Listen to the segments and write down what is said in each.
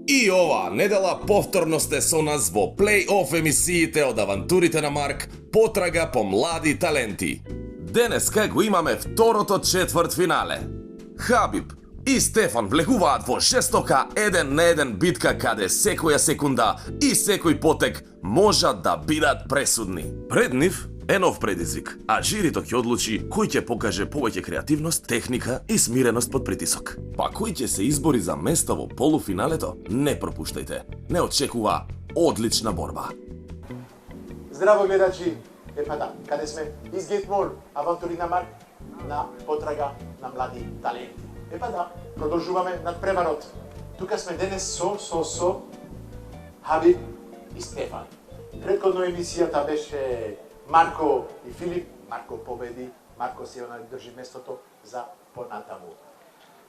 И оваа недела повторно сте со нас во плей-оф емисиите од Авантурите на Марк, потрага по млади таленти. Денеска го имаме второто четвртфинале. Хабиб и Стефан влегуваат во жестока 1-1 битка каде секоја секунда и секој потек можат да бидат пресудни. Пред нив е нов предизвик, а жирито ќе одлучи кој ќе покаже повеќе креативност, техника и смиреност под притисок. Па кој ќе се избори за место во полуфиналето? Не пропуштајте. Не очекува одлична борба. Здраво гледачи, да, каде сме изгетмол Авантури на Марк на потрага на млади таленти. Да, продолжуваме надпреварот. Тука сме денес со Хабиб и Стефан. Предходно емисијата беше Марко и Филип. Марко победи, Марко се држи местото за понатаму.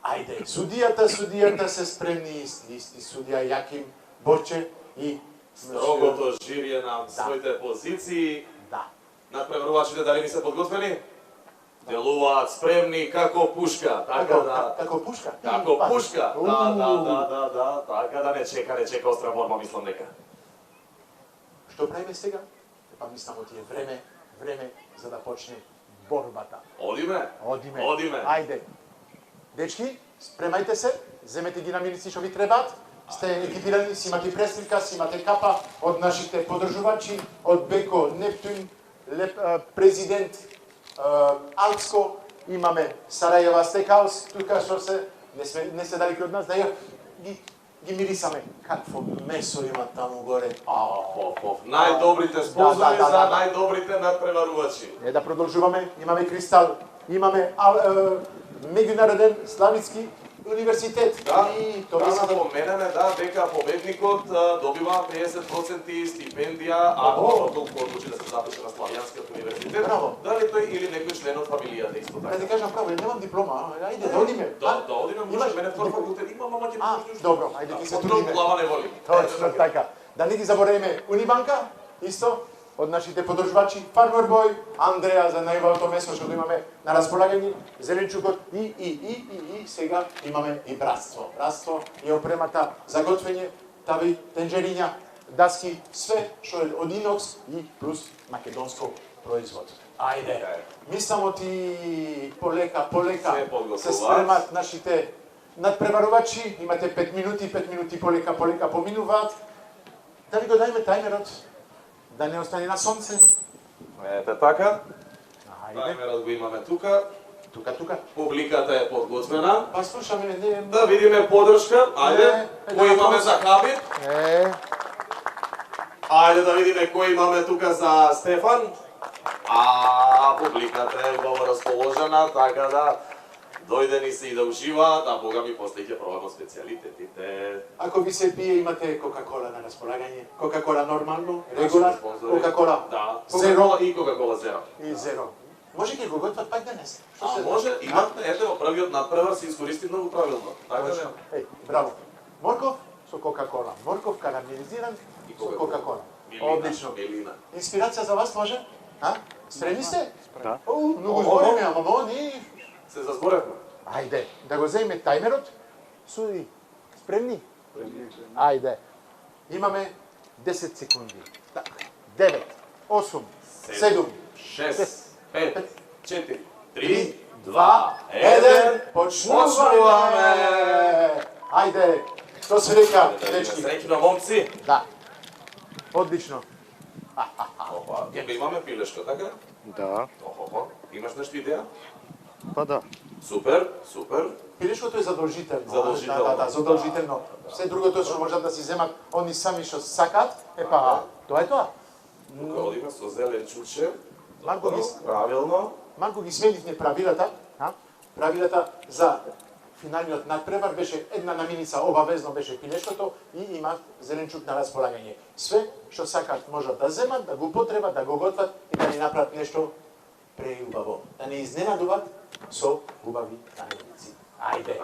Ајде, судијата се спремни, исти судија Јаким Борче и строгото жирие на своите позиции. Да. Надпреварувачите дали ми се подготвени? Делуваат спремни како пушка, така да... Како пушка? Како пушка, да, така да не чека остра борба, мислам дека. Што правиме сега? Па мислам оти е време за да почне борбата. Одиме. Ајде. Дечки, спремајте се, земете ги намирици што ви требаат. Сте екипирани, си имате пресливка, си имате капа од нашите подржувачи, од Беко, Нептун, Президент, Алпско, имаме Сарајева Стекаус, тука што се, не се далеки од нас, да ја ги мирисаме. Какво месо има таму горе. Најдобрите спонзори за најдобрите надпреварувачи. Да продолжуваме, имаме Кристал, имаме меѓународен Славицки универзитет. Да, и да напоменеме дека победникот добива 50% стипендија, ако толку одлучи да се запише на Славјанскиот универзитет. Браво. Дали тој или некој член од фамилијата исто така. Да ти кажам право, немам диплома, ајде да одиме. Да одиме, може мене втор факултет има, мама ќе можеш. Добро, ајде ќе се трудиме. Глава не воли. Точно така. Да не ги забораваме Унибанка, исто од нашите подржувачи, Farmer Boy, Андреа за најубавото место што имаме на располагање, Зеленчукот и сега имаме и Братство. Братство е опремата за готвење, тави, тенџериња, даски, све што е од инокс и плюс македонско производ. Ајде, мислам оти полека се спремат нашите надпреварувачи, имате 5 минути полека поминуваат. Да ви го дајме тајмерот, да не остане на сонце. Ете така. Ајде. Тајмерот го имаме тука. Тука. Публиката е подготвена. Па слушаме, Да видиме подршка. Ајде, кој имаме за Хабиб? Ајде да видиме кој имаме тука за Стефан. Публиката е убаво расположена, така да дојдени се и да уживаат, бога ми после ќе пробаме специјалитетите. Ако ви се пие, имате Кока-кола на располагање. Кока-кола нормално, регулар, Кока-кола Зеро и Кока-кола Зеро. И Зеро. Може ќе го готват пак денес? Може, имате, ете во првиот надпревар се искористи многу правилно. Така да. Браво. Морков со Кока-кола. Морков карамелизиран со Кока-кола. Одлично. Инспирација за вас може? Спремни сте? Да. Многу збориме, ама ни се зазборевме. Ајде, да го земеме тајмерот. Суди, спремни? Ајде. Имаме 10 секунди. 9, 8, 7, 6, 5, 4, 3, 3, 2, 1, почнуваме! Ајде, што се века, дечки? Среќно, момци. Да. Одлично. Тука имаме пилешка, така? Да. Имаш нешто идеја? Па да. Супер. Пилешкото е задолжително. Задолжително. Задолжително. Се другото што можат да си земат они сами што сакат, тоа е тоа. Тука одиме со зеленчуче. Правилно. Малку ги сменивме правилата. Правилата за финалниот надпревар беше една наминица, обавезно беше пилешкото и има зеленчук на располагање. Све што сакат можат да земат, да го потребат, да го готват и да ни направат нешто преубаво. Да не изненадуват со убави наминици. Ајде.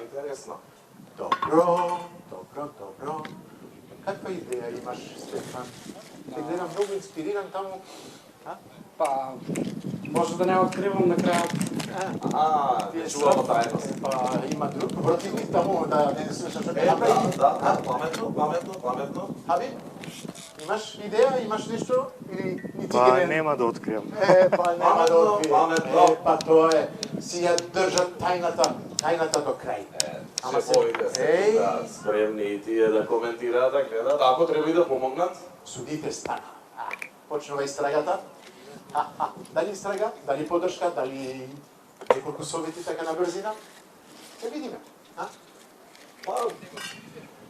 Интересно. Добро. Каква идеја имаш, Стефан? Те гледам многу инспириран таму. Па, може да не откривам на крајот. Не чувам тајност. Па има друг противник таму да не слушаш што ќе направи. Да, паметно. Хаби, имаш идеја, имаш нешто или ни ти Па ќе нема да откријам. Па нема да открие. Паметно. Па тоа е. Си ја држат тајната до крај. Ама се- Шефовите се Еј. тука спремни и тие да коментираат, да гледат, ако треба и да помогнат. Судите стана. Почнува истрагата. Дали истрага, дали подршка, дали неколку совети така на брзина. Ќе видиме. Па,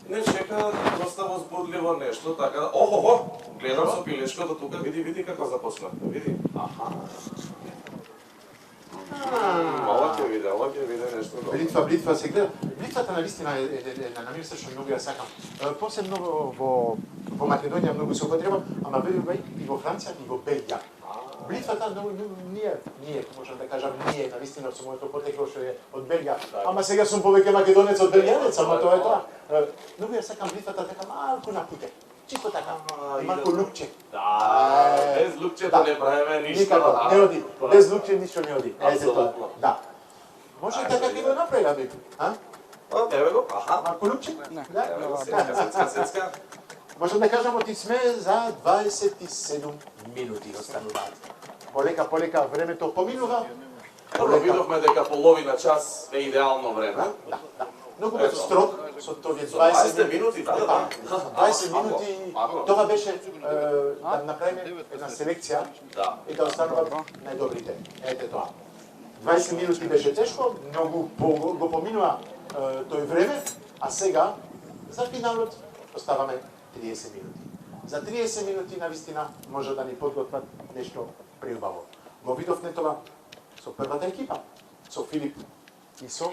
не чека доста возбудливо нешто, така да... Охо, гледам со пилешкото тука, види како започна. Види. Аха. Ова ќе виде нешто добро. Бритва се гледа. Бритвата навистина е намирса што многу ја сакам. Посебно во Македонија многу се употреба, ама верувај и во Франција и во Белгија. Бритвата многу ние, можам да кажам, ние навистина со моето потекло што е од Белгија. Ама сега сум повеќе македонец од белгијанец, ама тоа е тоа. Многу ја сакам бритвата така малку напуте. Чисто така. Малку лукче. Да, без лукчето не правиме ништо. Никако, не оди. Без лукче ништо не оди. Ете тоа. Апсолутно. Да. Може така ќе го направи, Абик. Еве го, аха. Малку лукче? Да. Еве го, сецка. Можем да кажам оти сме за 27 минути остануваат. Полека времето поминува. Добро, видовме дека половина час е идеално време. Да. Многу бев строг со тој 20 минути, да. 20 минути, Мако. тоа беше да направиме една селекција Да. и да остануваат најдобрите. Ете тоа. 20 минути беше тешко, многу го поминува тој време, а сега за финалот оставаме 30 минути. За 30 минути навистина може да ни подготват нешто преубаво. Го видовме тоа со првата екипа, со Филип и со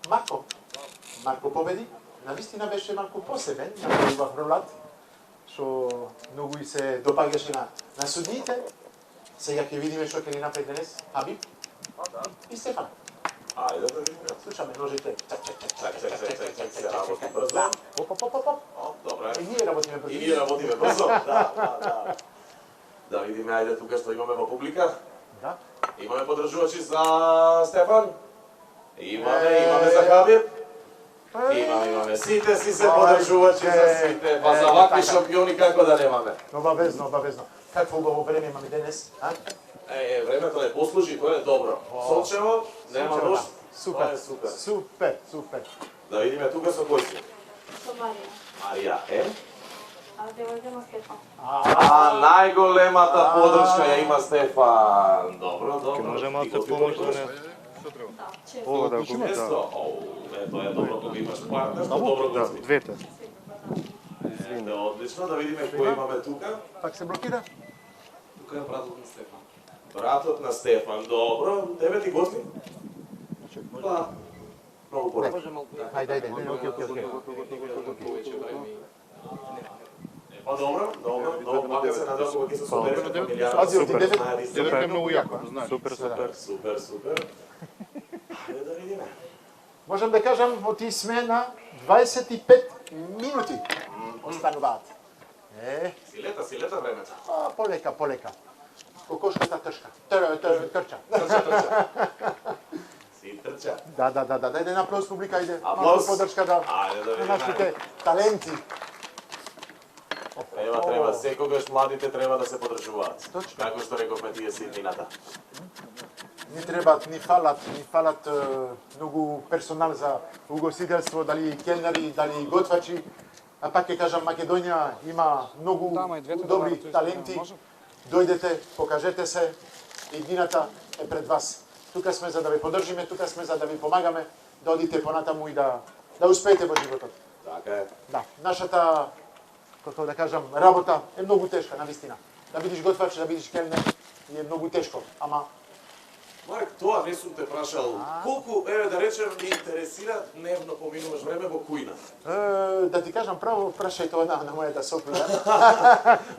Марко. Марко победи. Навистина беше малку посебен, направив ролат, што многу и се допагаше на судиите. Сега ќе видиме што ќе ни направи денес Хабиб и Стефан. Ајде да видиме. Слушаме ножите. Чак, се работи брзо. Оп. Добре. И ние работиме И ние брзо. работиме брзо. Да. Да видиме, ајде тука што имаме во публика. Да. Имаме подржувачи за Стефан. Имаме за Хабиб. Имаме. Сите си се подржувачи за сите. Па за вакви шампиони како да немаме. Обавезно. Какво убаво време имаме денес? Времето не послужи, тоа е добро. Сончево, нема Сончево, дожд. да. Тоа е супер. Супер. Да видиме тука со кој си. Со Марија. Марија е. А девојка на Стефан. Најголемата подршка ја има Стефан. Добро. Ќе може малку помош да не... Да, често. Ова да го Често. Тоа е добро кога имаш партнер, што добро Да, го двете. Ете, одлично, да видиме кој имаме тука. Пак се блокира? Тука е братот на Стефан. Братот на Стефан, добро. Тебе ти готви? Па, многу порано. Ајде. Окей. Па добро, пака се надам кога ќе се собереме фамилијарно. Пази, оти Супер. девет. Супер. е многу јако, знаеш. Супер. Ајде да видиме. Можам да кажам, оти сме на 25 минути. Остануваат. Си лета времето. Полека. Кокошката трча. Си трча. Да. Дајде на аплауз публика, ајде. Аплауз. Малку подршка да Ајде да на видиме. нашите таленти. Треба, секогаш младите треба да се подржуваат. Точно. Како што рековме тие ситнината. Ни требаат, ни фалат многу персонал за угостителство, дали келнери, дали готвачи. А пак ќе кажам, Македонија има многу добри таленти. Дојдете, покажете се, иднината е пред вас. Тука сме за да ве поддржиме, тука сме за да ви помагаме, да одите понатаму и да успеете во животот. Така е. Да, нашата, како да кажам, работа е многу тешка, навистина. Да бидиш готвач, да бидиш келнер, е многу тешко, ама Марк, тоа не сум те прашал. Колку, да речем, те интересира дневно поминуваш време во кујна? Да ти кажам право, прашај тоа на мојата сопруга.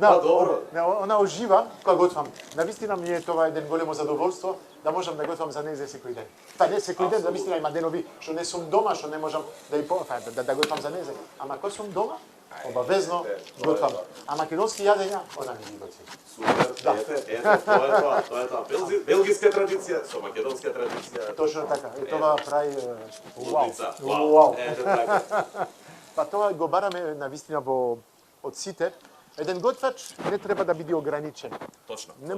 Па, добро. Она ужива кога готвам. Навистина ми е тоа еден големо задоволство да можам да готвам за незе секој ден. Па не секој ден, навистина има денови што не сум дома, што не можам да готвам за незе. Ама кога сум дома, Обавезно готвам. А македонски јадења, она не ги готвим. Супер, ете, тоа е тоа. Белгиска традиција со македонска традиција. Точно така. И тоа прави Лудница. вау. Ете така. Па тоа го бараме на вистина во од сите. Еден готвач не треба да биде ограничен. Точно. Не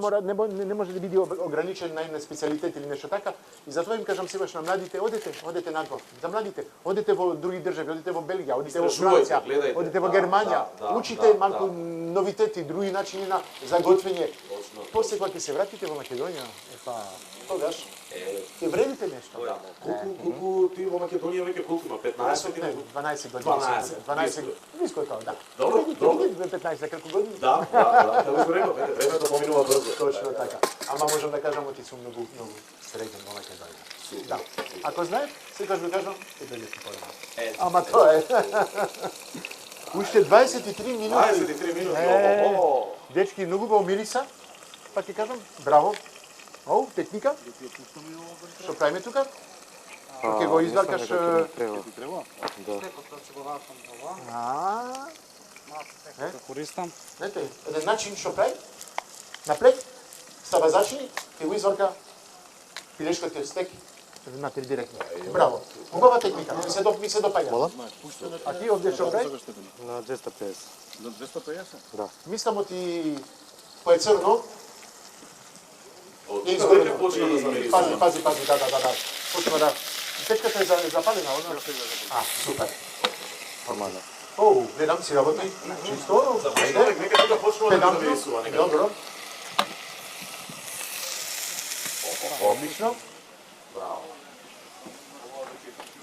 може да биде ограничен на една специјалитет или нешто така. И затоа им кажам сегаш на младите, одете наго. За младите, одете во други држави, одете во Белгија, одите во Истражувајте, Франција, гледајте. одите во Германија, учите малку новитети, други начини на за готвење. Точно. После кога ќе се вратите во Македонија, тогаш ќе вредите нешто. Колку ти во Македонија веќе колку има? 15 Не, години? 12 години. 12 години. Ниско е тоа, да. Добро, добро. 15 како години. Да, како што реков, времето поминува брзо. Точно така. Ама можам да кажам оти сум многу среќен во Македонија. Да. Ако знаеш, секогаш ви кажам, ќе дојдете по-рано. Ама тоа е. Уште 23 минути. 23 минути. Дечки, многу во мириса. Па ќе кажам, браво. Оу, техника. Што правиме тука? Ќе го изваркаш... Користам. Знаете, еден начин што прави? Наплет, става зачини, ќе го изварка пилешката стек, внатре директно. Браво. Убава техника, ми се допаѓа. А ти овде што прави? На 250. На 250? Мислам ти по црно. Од И тука веќе почна да замери. Пази, да. Почна да. Печката е запалена, она? А, супер. Нормално. Оу, гледам си работи. Чисто. Човек нека тука почнува да Педантно. замерисува некако. Добро. Одлично. Браво.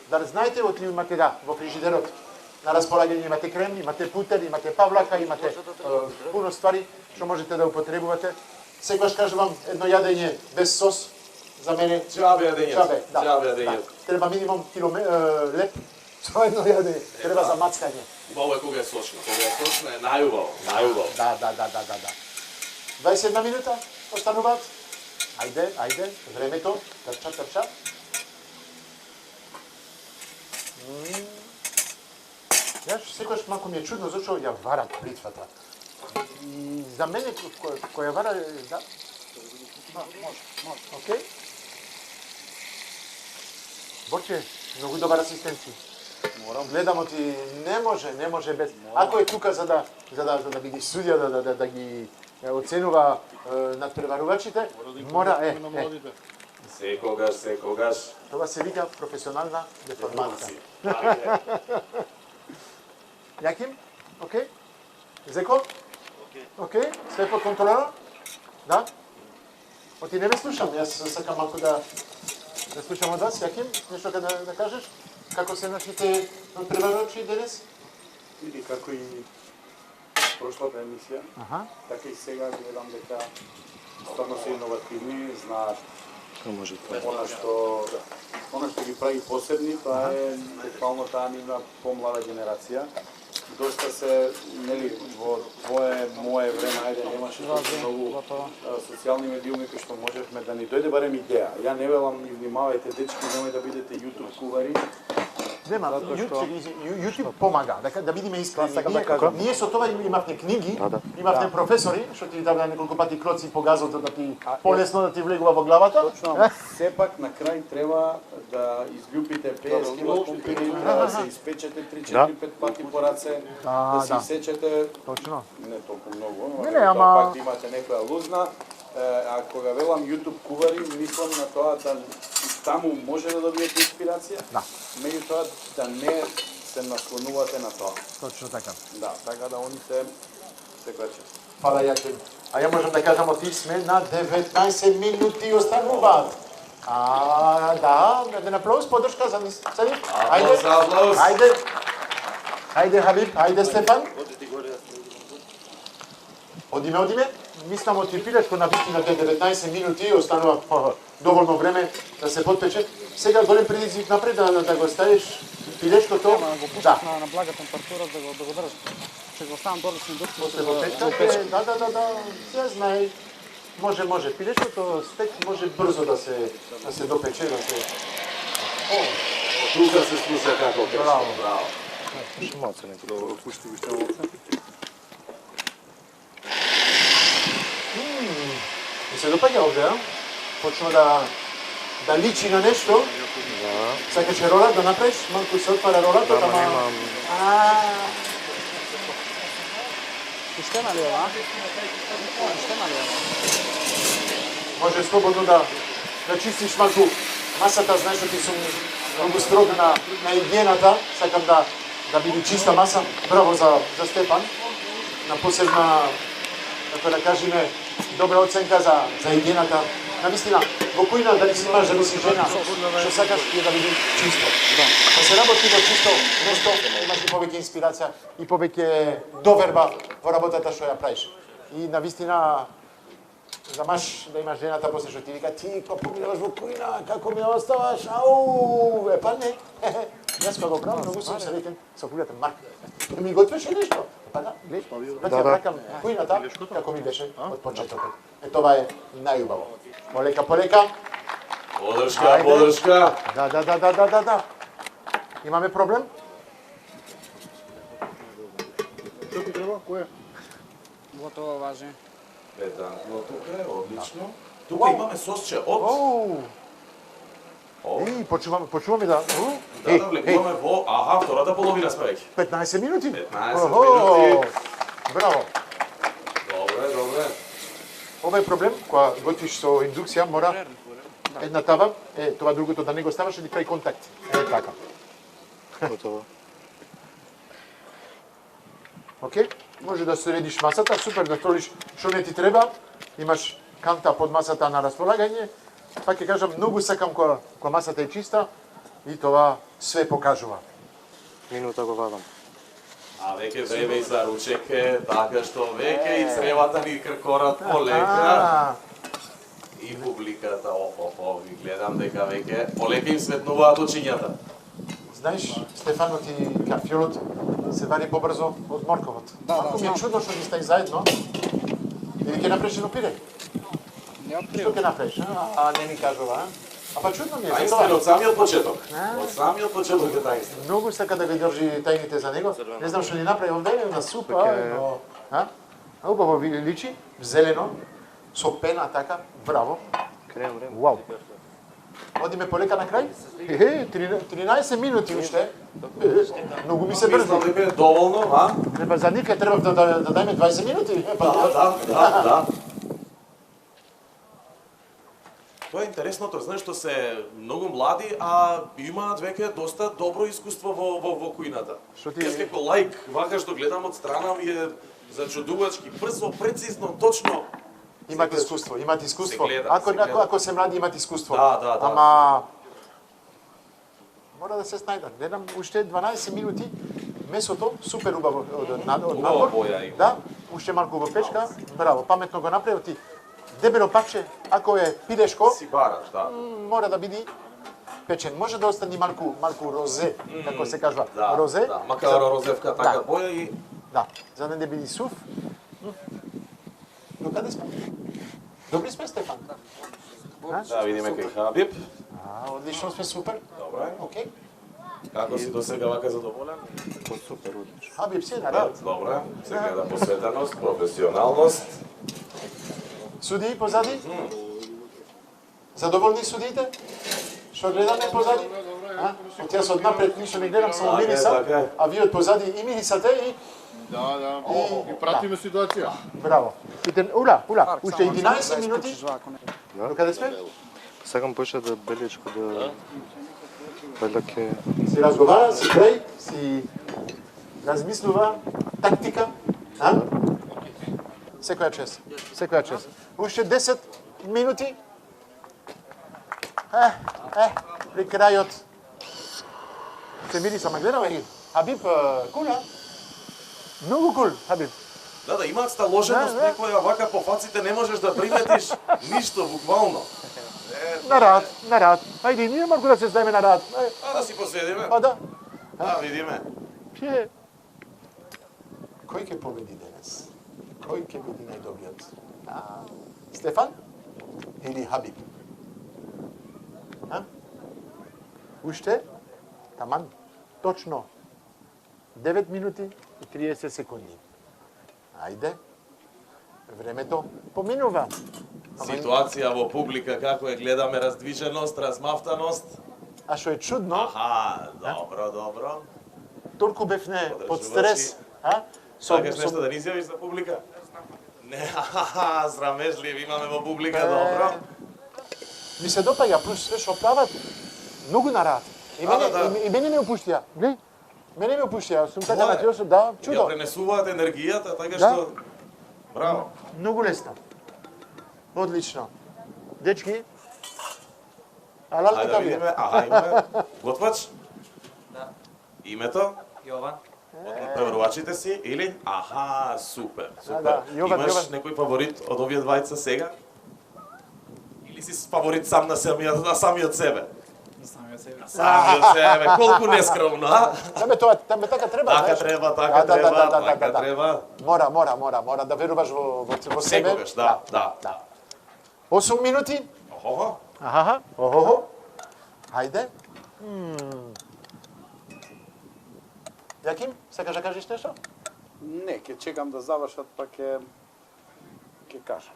Да знаете, отли имате во фрижидерот. На располагање имате крем, имате путер, имате павлака, имате пуно ствари што можете да употребувате. Секогаш кажувам едно јадење без сос за мене Џабе јадење. да. Џабе јадење. Треба минимум кило леп со едно јадење. Треба за мацкање. Убаво е кога е сочно. Кога е сочно е најубаво. Најубаво. Да. 21 минута остануваат. Ајде, времето, трча. Јас секогаш малку ми е чудно зашто ја варат бритвата. И за мене која вара, да? Океј. Борче, многу добар асистенци. Гледам ти не може без. Ако е тука за да би ги судија, да ги оценува надпреварувачите, мора Секогаш. Тоа се вика професионална деформација. Ајде. Јаким? Океј? Зеко? Океј? Све под контрола? Да? Оти не ме слушам, јас сакам малку да слушам од вас. Јаким? Нешто да кажеш? Како се нашите надпреварувачи денес? Или како и прошлата емисија, така и сега гледам дека стварно се иновативни, знаат она што ги прави посебни, тоа е буквално таа нивна помлада генерација. Доста се, нели, во мое време, ајде, немаше многу социјални медиуми кои што можевме да ни дојде барем идеја. Ја не велам, внимавајте дечки, немој да бидете YouTube кувари. Нема, YouTube помага, да бидеме искрени. Ние со тоа имавме книги, имавме професори, што ти даваа неколку пати клоци по газот да ти полесно да ти влегува во главата. Точно, сепак на крај треба да изљупите 50 кило компири, да се испечете 3-4-5 пати по раце, да се исечете. Точно. Не толку многу, Не, ама пак имате некоја лузна. А кога велам YouTube кувари, мислам на тоа да таму може да добиете инспирација, меѓутоа да не се наслонувате на тоа. Точно така. Да, така да они се крачат. Фала Јаким. А ја можам да кажам оти сме на 19 минути остануваат. Да, еден аплауз, подршка за нив. Ајде Хабиб, ајде Стефан. Одиме. Мислам оти пилешко на вистина 19 минути останува доволно време да се потпече. Сега голем предизвик напред да го ставиш пилешкото. Го пушташ на блага температура да го држиш. Ќе го оставам дорлично дух. После во печка, да, се знае. Може. Пилешкото стек може брзо да се допече, да се... Тука се слуша како пече. Браво. Ще малце некој. Добро, пушти уште малце. Ми се допаѓа овде, а? Почна да личи на нешто. Да. Сакаше ролат да направиш, малку се отвара ролата, Да, ма ама... немам. Пуштена ли е ова? Пуштена ли е ова? Може слободно да чистиш малку масата, знаеш што ти сум многу строг на хигиената, сакам да биде чиста маса. Браво за Стефан. На посебна, како да кажеме, добра оценка за хигиената. Навистина, во кујна дали си маж, дали си жена, што сакаш е да биде чисто. Да се работи во чисто место, имаш и повеќе инспирација и повеќе доверба во работата што ја правиш. И навистина, за маж да имаш жената после што ти вика ти кога поминуваш во кујна, како ми оставаш? Ау, па не. Јас кога го правам, многу сум среќен со кујната Марк. Ми готвеше нешто. Па да, гледаш, да ти ја пракам кујната како ми беше од почетокот. Това е најубаво. Полека. Подршка. Да. Имаме проблем? Што ти треба? Кој е? Готово важи. Петантно тука е, одлично. Тука имаме сосче од... Почуваме да... Да, влегуваме во... Аха, втората половина спреќи. 15 минути? 15 минути. Браво. Добре. Ова е проблем, кога готвиш со индукција, мора една тава, тоа другото да не го ставаш и да прави контакт. Така. Готово. Океј? Може да средиш масата, супер да столиш што не ти треба. Имаш канта под масата на располагање. Пак ќе кажам, многу сакам кога масата е чиста и тоа све покажува. Минута го вадам. А веќе време и за ручек е, така што веќе и цревата ни кркорат полека. И публиката, ви гледам дека веќе полека им светнуваат очињата. Знаеш, Стефанот и карфиолот се вари побрзо од морковот. Малку ми е чудно што ги стаи заедно. Или ќе направиш едно пире? Не Што ќе направиш? Не ми кажува, па чудно ми е. Таинствен од самиот почеток. Од самиот почеток е таинствен. Многу сака да ги држи тајните за него. Не знам што ни направи овде, на супа, но... Убаво ви личи, зелено, со пена така, браво. Крем. Вау. Одиме полека на крај? 13 минути уште. Многу ми се брзи. Мислам дека е доволно, а? Треба за никај треба да дајме 20 минути. Да. Тоа е интересното, знаеш што се многу млади, а имаат веќе доста добро искуство во кујната. Јас како лаик, вака што гледам од страна ми е зачудувачки, брзо, прецизно, точно. Имат искуство. Се Ако се млади имат искуство. Да. Ама мора да се снајдат. Гледам уште 12 минути. Месото супер убаво од надвор. Да, уште малку во печка. Браво, паметно го направил ти. Дебело паче, ако е пилешко, си бараш, да. Мора да биде печен. Може да остане малку розе, како се кажува. Да, розе. Да, макар розевка така боја и... Да, за да не биде сув. Но каде сме? Добри сме, Стефан? Да, видиме кај Хабиб. Одлично сме, супер. Добре. Океј. Како си до сега вака задоволен? Супер, одлично. Хабиб си на рад. Добре, се гледа посветеност, професионалност. Судии позади? Задоволни судиите? Што гледаме позади? Јас од напред ништо не гледам, само мирисам, а вие од позади и мирисате и... Да. И пратиме ситуација. Браво. Ура, уште 11 минути. До каде сме? Сакам поише да белечко да... Вајда ке... Си разговара, си крај, си размислува, тактика. Секоја чест. Уште 10 минути. При крајот. Се мирисам, гледаме ги. Хабиб, кула. Многу кул, Хабиб. Да, имаат сталоженост, некоја вака по фаците не можеш да приметиш ништо, буквално. На рад. Ајде, ние малку да се знаеме на рад. Да си поседиме. Па да. Да, видиме. Кој ќе победи денес? Кој ќе биде најдобриот? Стефан или Хабиб? Уште? Таман? Точно 9 минути и 30 секунди. Ајде. Времето поминува. Ситуација во публика, како е гледаме раздвиженост, размафтаност. А што е чудно, Аха, добро, добро. толку бевне под Подржувачи. стрес, а? Сакаш нешто да ни изјавиш за публика? Не, ахаха, срамежлив имаме во публика, добро. Ми се допаѓа плюс све што прават многу на рад. И мене, да. и мене ме опуштија. Глеј, мене ме опуштија. Сум така Тоа е. матиосо, да, Ја чудо. пренесуваат енергијата, така Да. што... Браво. Многу лесно. Одлично. Дечки, алал Ајде да китабија. видиме. Аха, имаме. Готвач? Да. Името? Јован. Од преварувачите си или? Аха, супер, супер. да, Јован, Имаш Јован. некој фаворит од овие двајца сега? Или си фаворит сам на самиот себе? Самиот себе. Самиот себе, колку нескромно, а? Таме така треба, Така знаеш? треба, така треба, така треба. Мора да веруваш во себе. Секогаш, да, да. 8 минути. Охо, Аха, охо. Хајде. Јаким, сакаш да кажеш нешто? Не, ќе чекам да завршат, па ќе кажам.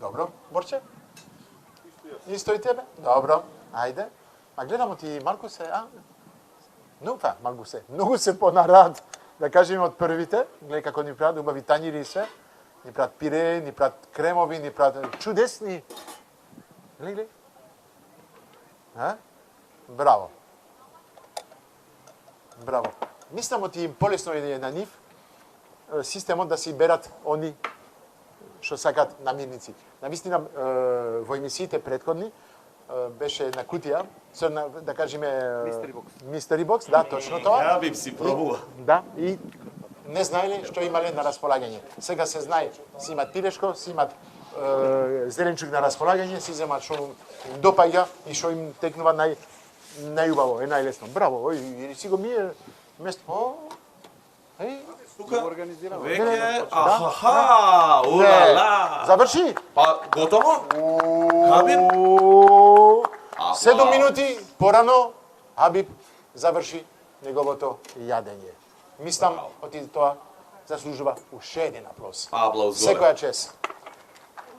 Добро, Борче? Исто и тебе? Добро, ајде. А гледам ти Маркусе, а? Маркусе, многу се понарад, да кажеме од првите. Гледај како ни прават убави тањири и се. Ни прават пире, ни прават кремови, ни прават чудесни. Гледај. А? Браво. Браво. Мислам оти им полесно е на нив системот да си берат они што сакат намирници. Навистина во емисиите претходни беше на кутија, црна, да кажеме Mystery Box, да, точно тоа. ја би си пробува. Да, и не знаеле што имале на располагање. Сега се знае, си имат пилешко, си имат зеленчук на располагање, си земат што им допаѓа и што им текнува најубаво, е најлесно. Браво, и си го мие место. Еј, Тука Организирано. веќе, ахаха, улала. заврши. Па, готово? Хабиб? 7 минути порано Хабиб заврши неговото јадење. Мислам, оти тоа заслужува уште еден аплауз. Аплауз горе. Секоја чест.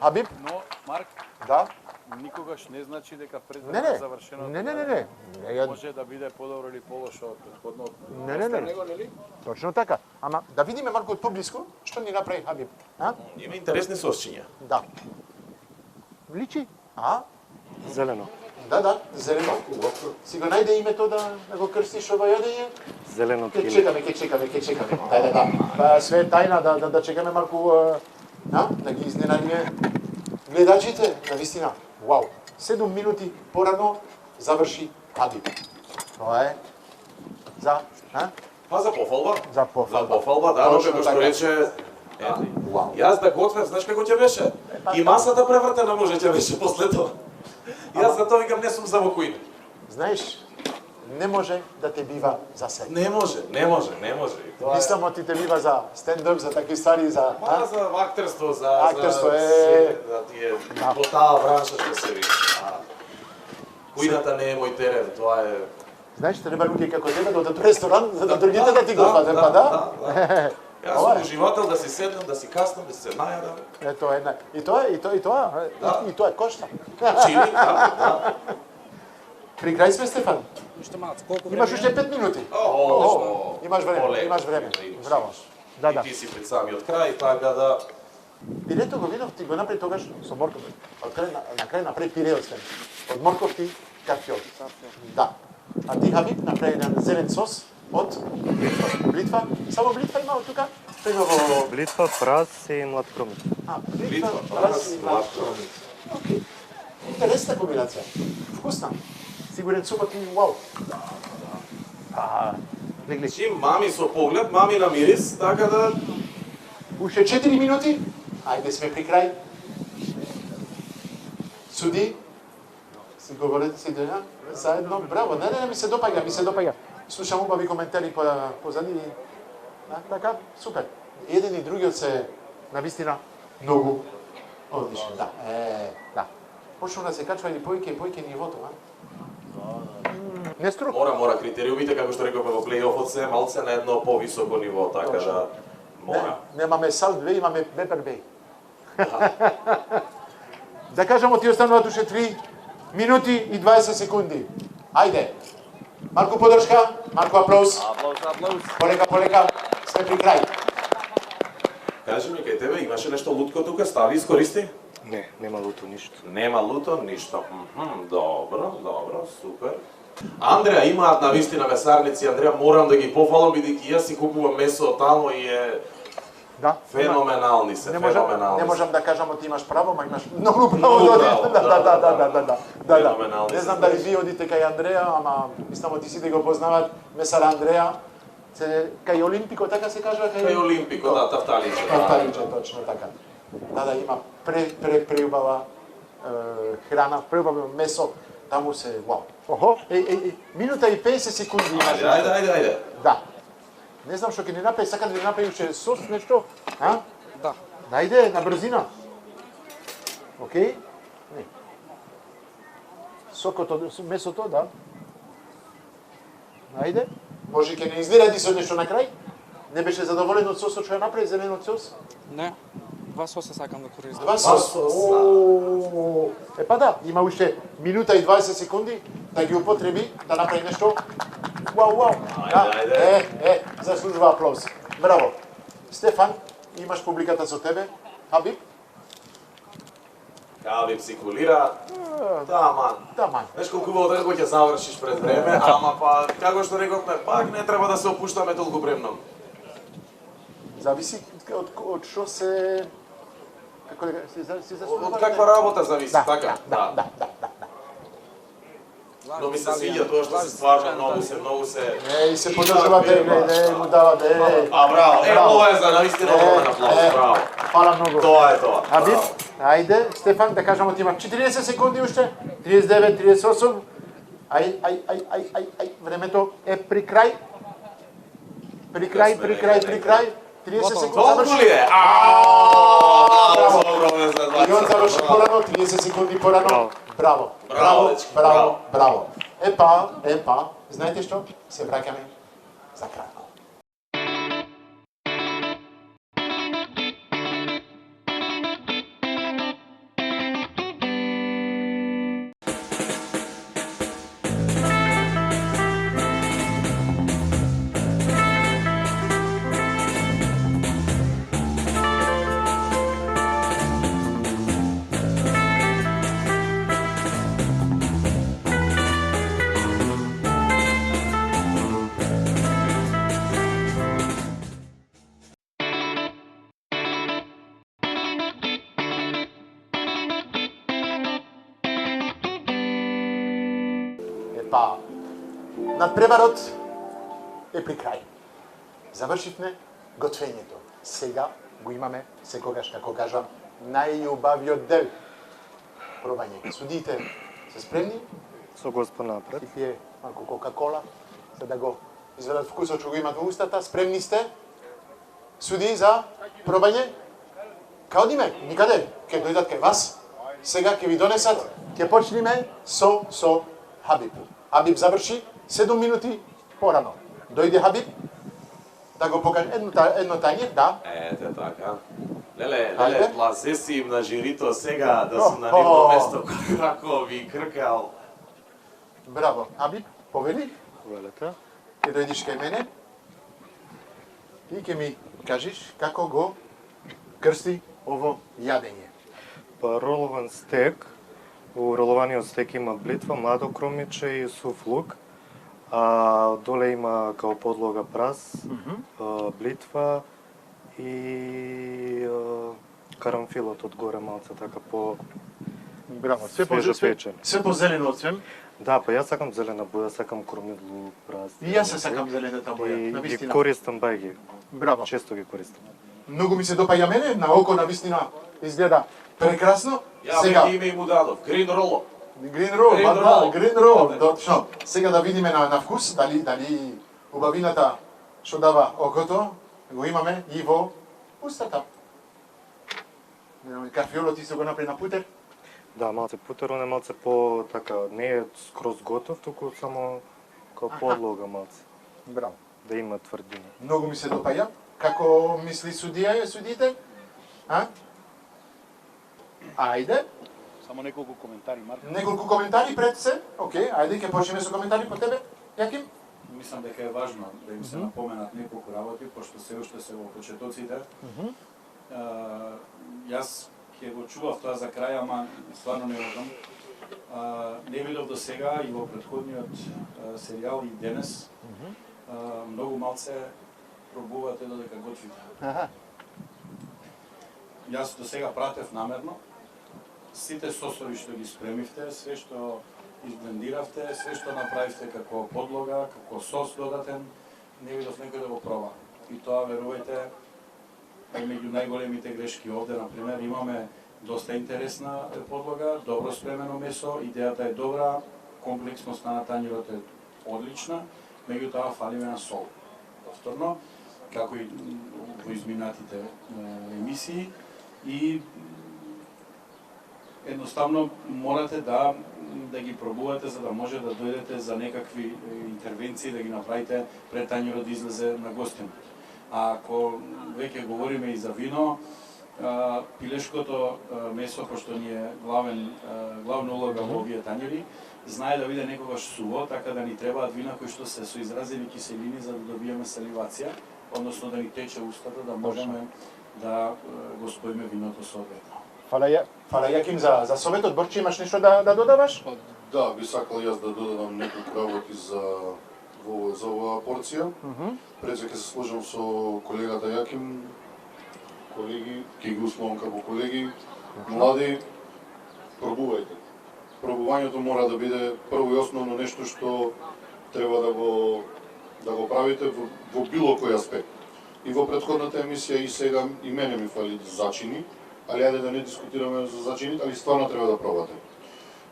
Хабиб, Но, Марк, да? никогаш не значи дека пред Не, време не, завршено. не. Ја- Може да биде подобро или полошо од претходното. Не. Него, нели? Точно така. Ама да видиме малку од поблиску што ни направи Хабиб. А? Има интересни сосчиња. Да. Личи? А? Зелено. Да, зелено. Си го најде името да го крстиш ова јадење? Зелено Ке ткиле. чекаме. Да. Па све е тајна да чекаме малку да ги изненадиме гледачите, навистина. Вау. 7 минути порано заврши Хабиб. Тоа е за Па за пофалба. За пофалба. За пофалба, да, но Точно како што така. рече, Вау. јас да готвев, знаеш како ќе беше? И масата превртена може ќе беше после тоа. Јас за тоа викам не сум за вокуина. Знаеш, не може да те бива за себе. Не може. И тоа е- Мислам, оти те бива за стендъп, за такви стари, за... Па за актерство, за Актерство е- се, да тие во таа бранша што се вика. Кујната не е мој терен, тоа е. Знаеш, треба луѓе како тебе да одат у ресторан, за да другите да ти го фатат, па да? Јас Ова сум е. уживател да си седнам, да си каснам, да се најадам. Ето една. И тоа кошта. Чили, да. При крај сме, Стефан. Уште малку, колку Имаш време? уште 5 минути. Имаш време. Браво. Да. И ти си пред самиот крај, така да... Пирето го видов, ти го направи тогаш со морков. На крај направи пире освен. Од морков ти карфиол. Да. А ти, Хабиб, направи еден зелен сос од блитва. Само блитва има од тука? Тој има во... Блитва, прас и млад кромит. Блитва, Блитва, прас и прас, млад млад кромит. Окей. Интересна комбинација. Вкусна. Сигурен сум ти, вау. Гледай. Значи, мами со поглед, мами на мирис, така да... Уште 4 минути. Ајде сме при крај. Суди. Си говорите си деня. Заедно. Браво. Не, ми се допаѓа. Слушам убави коментари позади. Така, супер. Еден и другиот се навистина многу одлично. Да. Да. Почнува да се качва и појќе нивото, а? Не строг. Мора критериумите како што рековме во плей-офот се малце на едно повисоко ниво, така Точно. да мора. Немаме Салт 2, имаме Бепер Бей. Да кажемо ти остануваат уште 3 минути и 20 секунди. Ајде. Марко подршка, Марко аплауз. Аплауз. Полека, сме при крај. Кажи ми, кај тебе имаше нешто лутко тука, стави, искористи? Не, нема луто ништо. Нема луто, ништо. Добро, супер. Андреа имаат на вистина месарници, Андреа морам да ги пофалам, бидејќи јас си купувам месо таму и е Да. феноменални се, Не феноменални. можам да кажам ти имаш право, ма имаш многу право да одиш. Да. Феноменални Не знам се. дали вие одите кај Андреа, ама мислам ти сите го познаваат месар Андреа. Се кај Олимпико, така се кажува Кај Олимпико, да, Тафталинче. Тафталинче, точно така. Да, има преубава храна, преубаво месо, таму се вау. Охо, минута и 50 секунди имаш. Ајде. Да. Не знам што ќе ни направи, сака да ни направи уште сос, нешто? А? Да. Најде, на брзина. Океј? Не. Сокото, месото, да. Најде. Може ќе не изненади со нешто на крај? Не беше задоволен од сосот што ја направи, зеленот сос? Не. 2 соса сакам да користам. Два сос. соса. Па да, има уште минута и 20 секунди да ги употреби, да направи нешто. Вау. Ајде. Заслужува аплауз. Браво. Стефан, имаш публиката со тебе. Хабиб? Кабиб си кулира. Таман. Таман. Знаеш колку во одрго ќе завршиш пред време, ама па, како што рековме, пак не треба да се опуштаме толку премногу. Зависи од што се... Како да се заслужува? Од каква работа зависи, Да, така? да. Но ми се свиѓа тоа што се стварно многу се... И се подржувате, му давате. Браво, ова е за наистина оgroмен аплауз, браво. Фала многу. Тоа е тоа. Хабиб, ајде, Стефан, да кажемо ти имаш 40 секунди уште, 39, 38. Ај, времето е при крај. При крај. 30 секунди Толку заврши. ли е? Браво. Огромен за И он заврши порано, 30 секунди порано. Браво. Браво. Епа, знаете што? Се враќаме за кратко. Надпреварот е при крај. Завршивме готвењето. Сега го имаме, секогаш, како кажам, најубавиот дел. Пробање. Судиите се спремни? Со господ напред. Си пие малку Кока-кола, за да го изведат вкусот што го имат во устата. Спремни сте? Суди за пробање? Кај одиме? Никаде. Ке дојдат кај вас. Сега ќе ви донесат. Ќе почнеме со Хабиб. Хабиб заврши 7 минути порано. Дојде Хабиб да го покаже едно тање, да. Ете така. Леле, Ајде. пласе си им на жирито сега да се на ниво место како ви кркал. Браво. Хабиб, повели, Велете. ќе дојдиш кај мене и ќе ми кажеш како го крсти ово јадење. Па ролован стек. У ролованиот стек има блитва, младо кромиче и сув лук. А доле има као подлога прас, блитва и карамфилот од горе малце така по Браво. свежо печен. Се по зелено од свем. Да, па јас сакам зелена боја, сакам кромит лук, прас. И јас се сакам зелената боја, И ги навистина. користам бајги. Браво. Често ги користам. Многу ми се допаѓа мене, на око навистина изгледа прекрасно. Ја Сега би име и му дадов. Green Rollo. Green Roll, Green па да, Roll. Green Roll. Точно. Сега да видиме на вкус дали убавината што дава окото го имаме и во устата. Кафиолот ти се го направи на путер. Да, малце путер, он е малце по така, не е скроз готов, туку само Као подлога малце, Браво. да има тврдина. Многу ми се допаѓа. Како мисли судиите? А? Ајде. Само неколку коментари, Марко. Неколку коментари пред се. Океј, ајде ќе почнеме со коментари по тебе. Јаким? Мислам дека е важно да им се напоменат неколку работи, пошто се уште се во почетоците. Јас ќе го чував тоа за крај, ама стварно не можам. Не видов до сега и во претходниот серијал и денес. Многу малце пробувате додека готвите. Јас до сега пратев намерно. Сите сосови што ги спремивте, све што изблендиравте, све што направивте како подлога, како сос додатен, не видов некој да го проба. И тоа, верувајте, е меѓу најголемите грешки овде. Например, имаме доста интересна подлога, добро спремено месо, идејата е добра, комплексноста на тањерот е одлична, меѓутоа фалиме на сол. Повторно, како и во изминатите емисии, и едноставно морате да ги пробувате за да може да дојдете за некакви интервенции, да ги направите пред тањерот да излезе на гостина. А ако веќе говориме и за вино, пилешкото месо, пошто ни е главна улога во овие тањери, знае да биде некогаш суво, така да ни требаат вина кои што се со изразени киселини за да добиеме саливација, односно да ни тече устата, да можеме да го споиме виното соодветно. Фала Јаким за советот. Борче, имаш нешто да додаваш? Да, би сакал јас да додадам неколку работи за оваа порција. Пред ќе се сложам со колегата Јаким. Колеги, ќе ги условам како колеги. Млади, пробувајте. Пробувањето мора да биде прво и основно нешто што треба да го правите во било кој аспект. И во претходната емисија и сега и мене ми фали зачини, али ајде да не дискутираме за зачините, али стварно треба да пробате.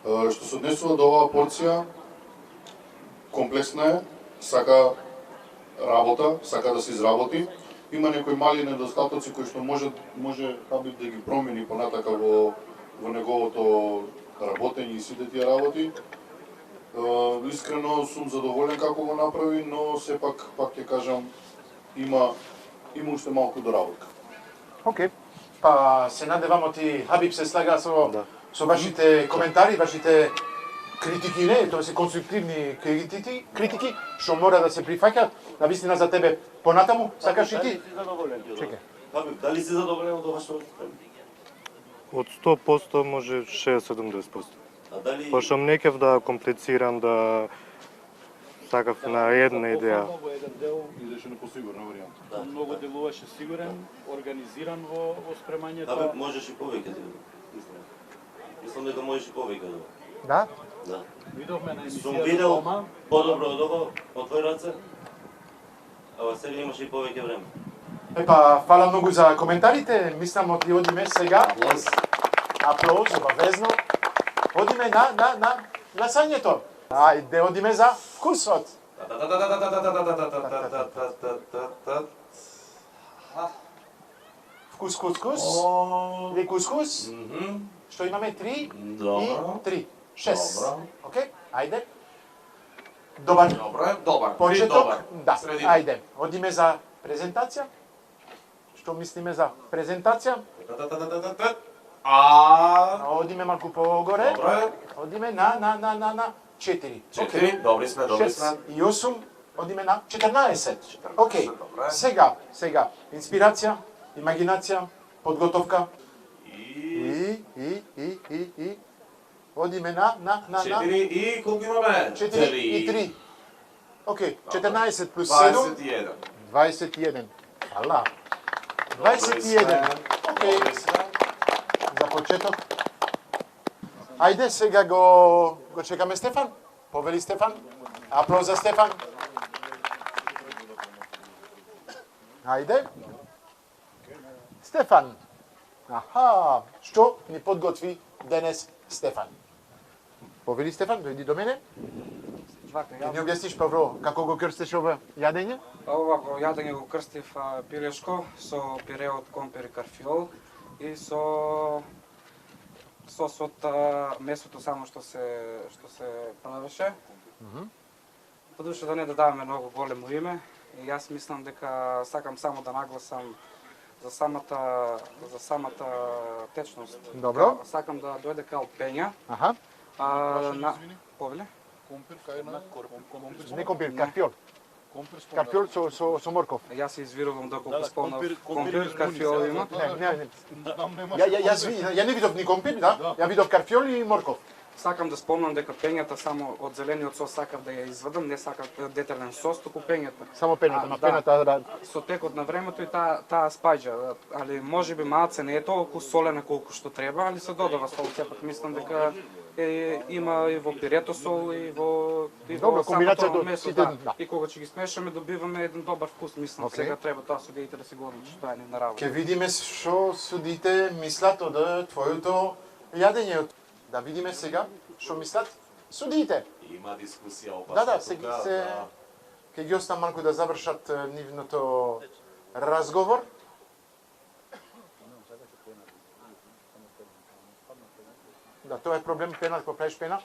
Што се однесува до оваа порција, комплексна е, сака работа, сака да се изработи. Има некои мали недостатоци кои што може Хабиб да ги промени понатака во неговото работење и сите тие работи. Искрено сум задоволен како го направи, но сепак пак ќе кажам има уште малку до работа. Океј. Па се надевам ти Хабиб се слага со вашите коментари, вашите критики, не, тоа се конструктивни критики, што мора да се прифаќаат. Навистина за тебе понатаму, сакаш и ти? Чекај. Хабиб, дали си задоволен од ова што? Од 100% може 60-70%. А дали Пошто не кев да комплицирам, да сакав на една идеја. Во еден дел идеше непосигурна варијанта. Многу делуваше сигурен, организиран во спремањето. Хабиб, можеш и повеќе да мислам дека можеш и повеќе да. Да? Да. Видовме на емисијата. Сум видел подобро од ова од твој раце. Ава сега имаше и повеќе време. Епа, фала многу за коментарите. Мислам ти одиме сега. Аплауз, обавезно. Одиме на сањето. Ајде, одиме за вкусот. Вкус. Или кускус. Што имаме? 3 и 3. 6. Океј, ајде. Добар. Почеток. Да, ајде. Одиме за презентација. Што мислиме за презентација? Одиме малку погоре. Одиме на 4. 4, добри сме. 6 и 8, одиме на 14. Океј. Сега, инспирација, имагинација, подготовка. И одиме на 4 и колку имаме? 4 и 3. Океј, 14 плюс 7. 21. Ала. 21. Океј. За почеток. Ајде, сега го чекаме Стефан. Повели Стефан. Аплауз за Стефан. Ајде. Стефан. Аха, што ни подготви денес Стефан? Повели Стефан, дојди до мене. Ќе ни објасниш прво како го крстиш ова јадење? Ова го јадење го крстив пилешко со пире од компир и карфиол и со сосот месото само што се правеше. Подуше да не да даваме многу големо име, и јас мислам дека сакам само да нагласам за самата течност. Добро. Сакам да дојде као пења. Аха. На повеле? Не компир, карфиол. Карфиол со морков. Јас се извирувам доколку спомнав. Компир, карфиол има. Не. Ја не видов ни компир, да? Ја видов карфиол и морков. Сакам да спомнам дека пењата само од зелениот сос сакав да ја извадам, не сакав детелен сос, туку пењата. Само пената, на Да. пената Со текот на времето и таа спаѓа, али можеби малце не е толку солена колку што треба, али се додава сол. Сепак мислам дека има и во пирето сол и во Добро, комбинација самото до месо, сите, да. да. И кога ќе ги смешаме добиваме еден добар вкус, мислам. Окей. Сега треба тоа судиите да се го одлучат, тоа е на работа. Ке видиме што судите мислат од твоето јадење. Да видиме сега што мислат судите. Има дискусија опасна. Да, ке ги оставам малку да завршат нивното разговор. Да, тоа е проблем, пена, кога правиш пена,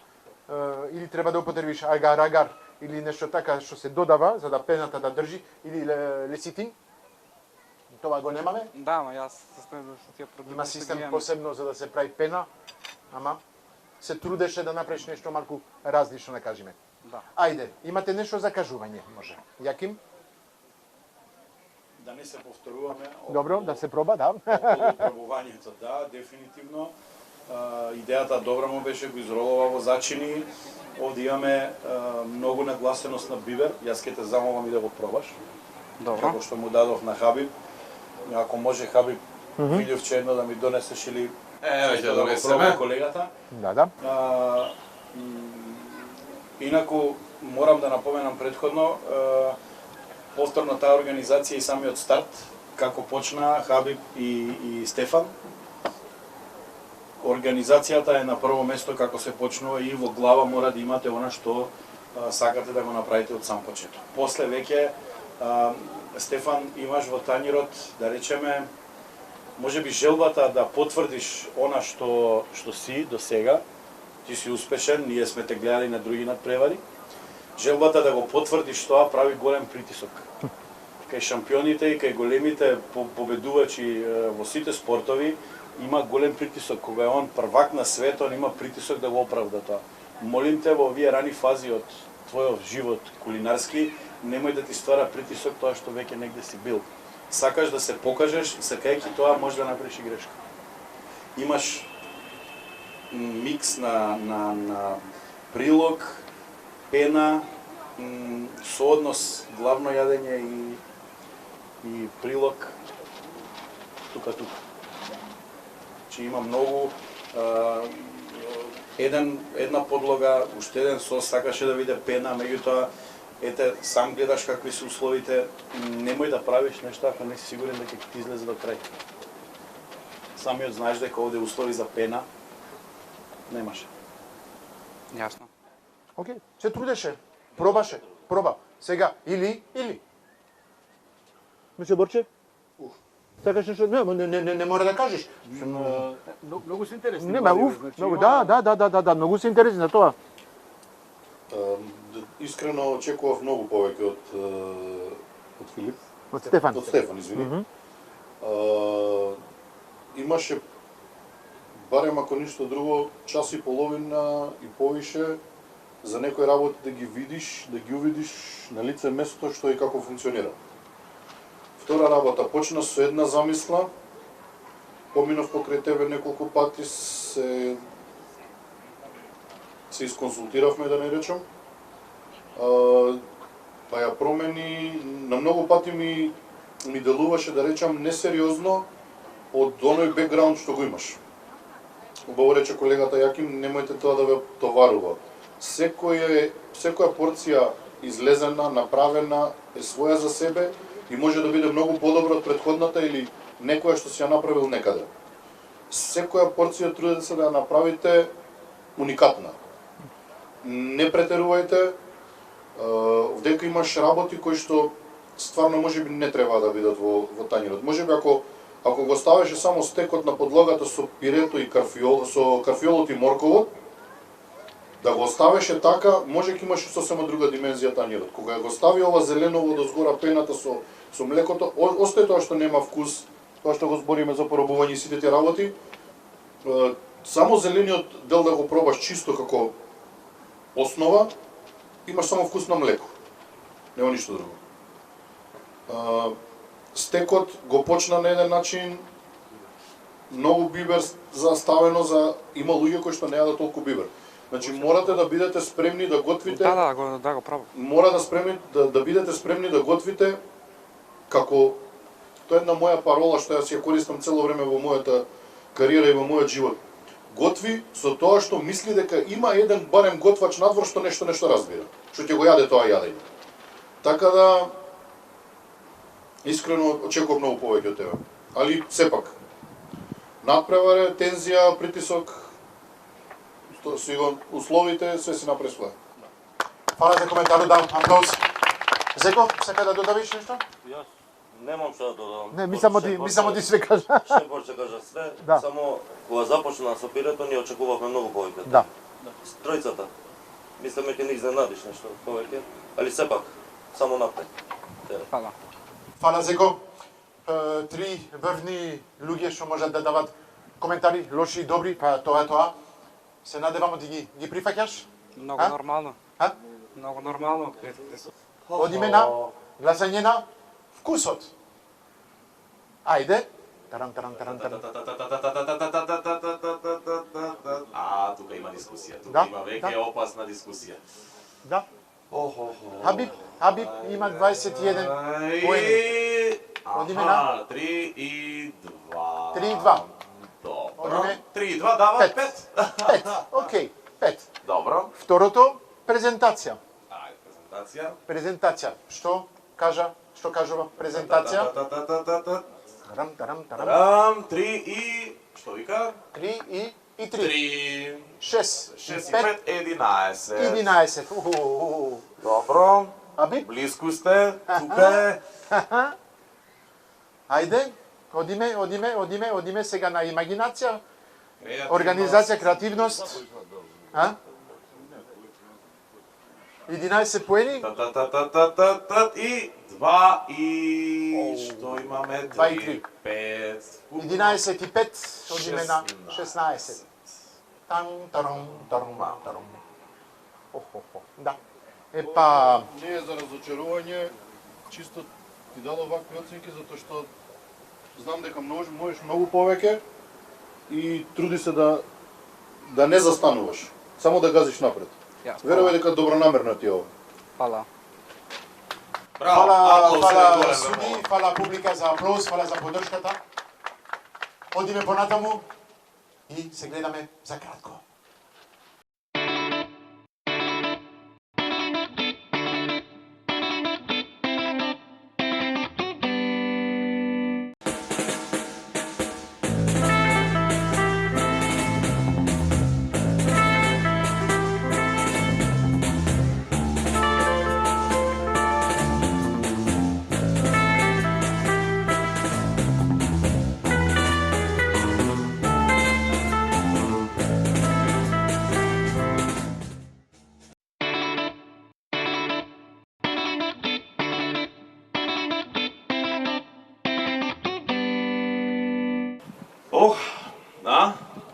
или треба да употребиш агар-агар, или нешто така што се додава, за да пената да држи, или леситин. Тоа го немаме. Да, ма јас со тие продукти. Има систем посебно за да се прави пена, ама се трудеше да направиш нешто малку различно, да кажеме. Да. Ајде, имате нешто за кажување, може. Јаким? Да не се повторуваме. Добро, да се проба, да. Околу пробувањето, да, дефинитивно. Идејата добра му беше, го изролува во зачини. Овде имаме многу нагласеност на бивер. Јас ке те замолам и да го пробаш. Добро. Како што му дадов на Хабиб. Ако може Хабиб, Вилјовче едно да ми донесеш или Еве ќе да го донесеме. проба колегата. Да. Инаку, морам да напоменам предходно, повторно таа организација и самиот старт, како почна Хабиб и Стефан. Организацијата е на прво место како се почнува и во глава мора да имате она што сакате да го направите од сам почеток. После веќе, Стефан, имаш во танирот, да речеме, можеби желбата да потврдиш она што си до сега. Ти си успешен, ние сме те гледали на други надпревари. Желбата да го потврдиш тоа прави голем притисок. Кај шампионите и кај големите победувачи во сите спортови има голем притисок. Кога е он првак на свет, он има притисок да го оправда тоа. Молим те во овие рани фази од твојот живот кулинарски, немој да ти ствара притисок тоа што веќе негде си бил. Сакаш да се покажеш, сакајќи тоа може да направиш и грешка. Имаш микс на прилог, пена, сооднос, главно јадење и прилог тука. Че има многу една подлога, уште еден сос, сакаше да виде пена, меѓутоа ете, сам гледаш какви се условите, немој да правиш нешто ако не си сигурен дека ќе ти излезе до крај. Самиот знаеш дека овде услови за пена немаше. Јасно. Океј, се трудеше, пробаше, проба. Сега, или. Мише Борче? Сакаш нешто? Не мора да кажеш. Многу се интересни. Не, многу, да, многу се интересни на тоа. Искрено очекував многу повеќе од Филип. Од Стефан. Од Стефан, извини. Имаше, барем ако ништо друго, час и половина и повише за некои работи да ги видиш, да ги увидиш на лице место што и како функционира. Втора работа почна со една замисла, поминав покрај тебе неколку пати, се исконсултиравме, да не речам, па ја промени, на многу пати ми делуваше, да речам, несериозно од оној бекграунд што го имаш. Убаво рече колегата Јаким, немојте тоа да ве товарува. Секоја порција излезена, направена, е своја за себе и може да биде многу подобра од претходната или некоја што си ја направил некаде. Секоја порција трудете се да ја направите уникатна. Не претерувајте, вдека имаш работи кои што стварно можеби не треба да бидат во тањерот. Можеби ако го ставеше само стекот на подлогата со пирето и карфиолот и морковот, Да го оставеше така, можеки имаше сосема друга димензија тањерот. Кога го стави ова зеленово до згора пената со млекото, остае тоа што нема вкус, тоа што го збориме за поробување и сите тие работи. Само зелениот дел да го пробаш чисто како основа, имаш само вкус на млеко. Нема ништо друго. Стекот го почна на еден начин, многу бибер заставено за има луѓе кои што не јадат толку бибер. Значи морате да бидете спремни да готвите. Да го пробам. Мора да бидете спремни да готвите како тоа е една моја парола што јас ја користам цело време во мојата кариера и во мојот живот. Готви со тоа што мисли дека има еден барем готвач надвор што нешто разбира, што ќе го јаде тоа јадење. Така да искрено очекувам многу повеќе од тебе. Али сепак надпреваре, тензија, притисок, условите, све се направи своје. Фала за коментарот, дам аплауз. Зеко, сака да додавиш нешто? Јас немам што да додавам. Не, мислам ти све кажа. Шефор кажа све, Да. само кога започна со пирето ние очекувавме многу повеќе. Да. Тројцата. Мислиме ќе ни изненадиш нешто повеќе, али сепак само напред. Фала. Фала Зеко. Три врвни луѓе што можат да дават коментари, лоши и добри, па тоа е тоа. Се надевам да ги прифаќаш. Многу нормално. А? Многу нормално. Одиме на гласање на вкусот. Ајде. Тарам. Тука има дискусија. Тука Да, има веќе опасна дискусија. Да. Хабиб има 21 поени. Одиме на 3 и 2. 3 и 2. Добро. Одиме 3 и 2 дава 5. 5. Окей, 5. Добро. Второто презентација. Презентација. Презентација. Што кажува презентација? Тарам. 3 и што вика? 3 и 3. 3. 6. 6 и 5, 11. 11. Добро. Аби? Близко сте. Тука е. Ајде. Одиме сега на имагинација, организација, креативност. 11 поени. И 2 и што имаме? 2 и 5. 11 и 5, одиме на 16. Тарум. Да. Епа... Не е за разочарување, чисто ти дадо вакви оценки затоа што знам дека можеш многу повеќе и труди се да не застануваш, само да газиш напред. Верувај дека добронамерно ти е ова. Фала. Фала суди, фала публика за аплауз, фала за поддршката. Одиме понатаму и се гледаме за кратко.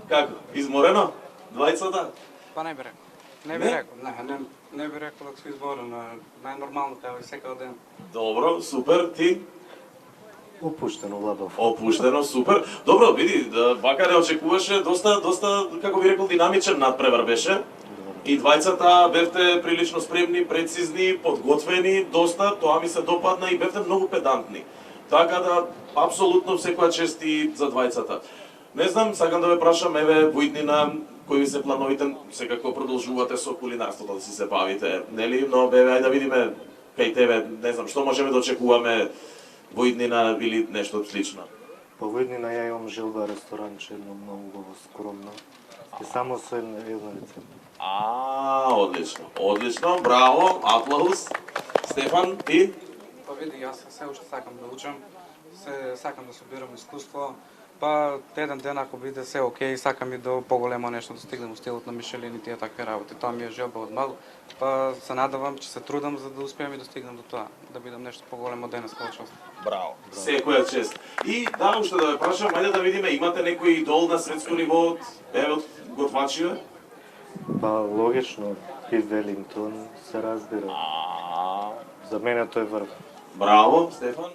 Како? Изморено? Двајцата? Па не би рекол. Не би рекол дека се изморен, најнормално тоа е секој ден. Добро, супер, ти? Опуштено, Владов. Опуштено, супер. Добро, види, вака не очекуваше, доста, како би рекол, динамичен надпревар беше. И двајцата бевте прилично спремни, прецизни, подготвени, доста, тоа ми се допадна и бевте многу педантни. Така да, апсолутно секоја чест и за двајцата. Не знам, сакам да ве прашам, еве, во иднина, кои ви се плановите, секако продолжувате со кулинарството да си се бавите, нели? Но, бе, ајде да видиме кај тебе, не знам, што можеме да очекуваме во иднина или нешто слично? По во иднина ја имам желба ресторанче, едно многу скромно. И само со една рецепта. Одлично, браво, аплауз. Стефан, ти? Па види, јас се уште сакам да учам, сакам да собирам искуство Па еден ден ако биде се окей, сакам и до поголемо нешто да стигнем во стилот на Мишелин и тие такви работи. Тоа ми е желба од мал. Па се надевам, че се трудам за да успеам и да стигнем до тоа, да бидам нешто поголемо денеска од част. Браво. Секоја чест. И да, уште да ве прашам, ајде да видиме, имате некој идол на светско ниво од готвачиве? Па логично, и Велингтон се разбира. За мене тој врв. Браво, Стефан.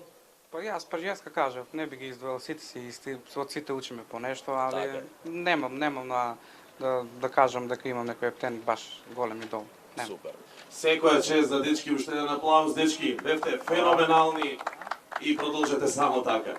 Па јас жеска кажав, не би ги издвоил, сите си исти, од сите учиме по нешто, али немам на да кажам дека имам некој ептен баш голем идол. Супер. Секоја чест за дечки, уште еден аплауз, дечки, бевте феноменални и продолжете само така.